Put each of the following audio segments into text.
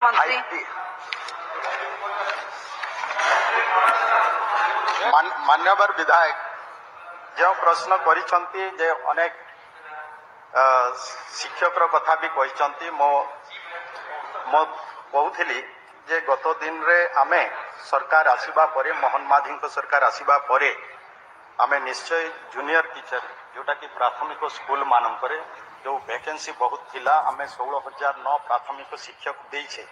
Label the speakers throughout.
Speaker 1: मंत्री
Speaker 2: मान्यवर विधायक जो प्रश्न करिसंती जे अनेक शिक्षक कथा भी कहिसंती मो कहूली जे गत दिन रे आमे सरकार आसीबा परे मोहन माझी सरकार आसीबा परे आमे निश्चय जूनियर टीचर जोटा कि प्राथमिक स्कूल मानक जो वैकेंसी बहुत थिला आमे 16,009 प्राथमिक शिक्षक देइछे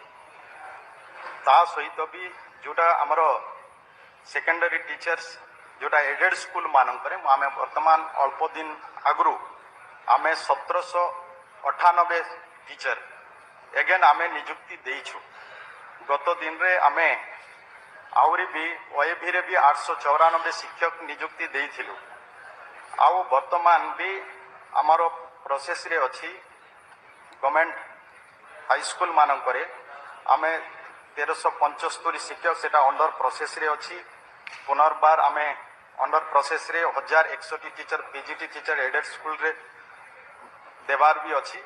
Speaker 2: ता सहित भी जोटा आमर सेकेंडरी टीचर्स जोटा एडेड स्कूल मानक आमे वर्तमान अल्प दिन आगु आमे 1798 टीचर एगेन आमे निजुक्ति देइछु गत दिन रे आमे आउरी भी ओएभी रे भी 894 शिक्षक निजुक्ति देइथिलु आउ वर्तमान भी आमर प्रोसेस रे अछि गवर्नमेंट हाई स्कूल मानक आमे 1375 शिक्षक सेटा अंडर प्रोसेस रे अछि पुनर्बार आमे अंडर प्रोसेस रे 1061 teacher PGT teacher aided school रे देवार भी अछि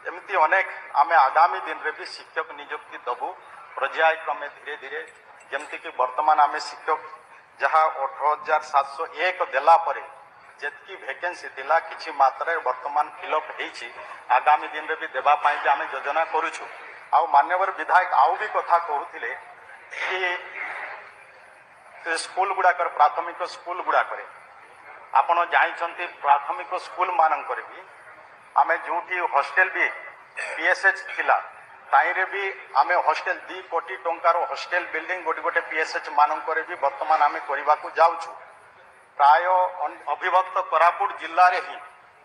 Speaker 2: एमती अनेक आमे आगामी दिन रे भी शिक्षक नियुक्ति दबु पर्यायक्रमे धीरे धीरे जमती कि वर्तमान आमे शिक्षक जहाँ 18,701 देला परे जेतकी वैकेंसी थिला किछि मात्रा वर्तमान फिलअप हेछि आगामी दिन रे भी देबा पाई भी आमे योजना करूछु आउ मान्यवर विधायक आउ भी कथा कहूथिले कि स्कूल गुड़ाकर प्राथमिक स्कूल गुड़ाकर आपण जाइछंती प्राथमिक स्कूल मानकर भी आमे जोठी हॉस्टल भी पीएसएच थिला ताइरे भी आमे हॉस्टल 2 कोटी टंकार हॉस्टल बिल्डिंग गोटे गोटे पीएसएच मानकर भी वर्तमान आमे करबा को जाउछु प्राय अभिभक्त कोरापुट जिल्ला रे ही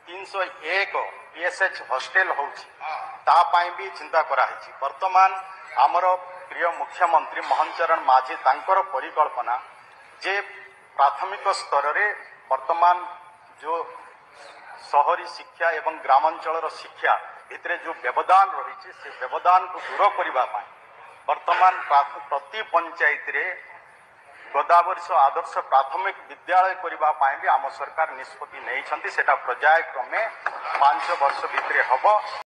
Speaker 2: 301 पीएसएच हॉस्टल होउछि ता पाई भी चिंता करा हिछि वर्तमान आमर प्रिय मुख्यमंत्री मोहन चरण माझी तांकर परिकल्पना जे प्राथमिक स्तर रे वर्तमान जो शहरी शिक्षा एवं ग्रामांचल शिक्षा भितरे जो व्यवधान रही से व्यवधान को दूर करने वर्तमान प्रति पंचायत रे गोदावरी आदर्श प्राथमिक विद्यालय करने भी आम सरकार निष्पत्ति नहीं पर्यायक्रमे 5 वर्ष भितर हम।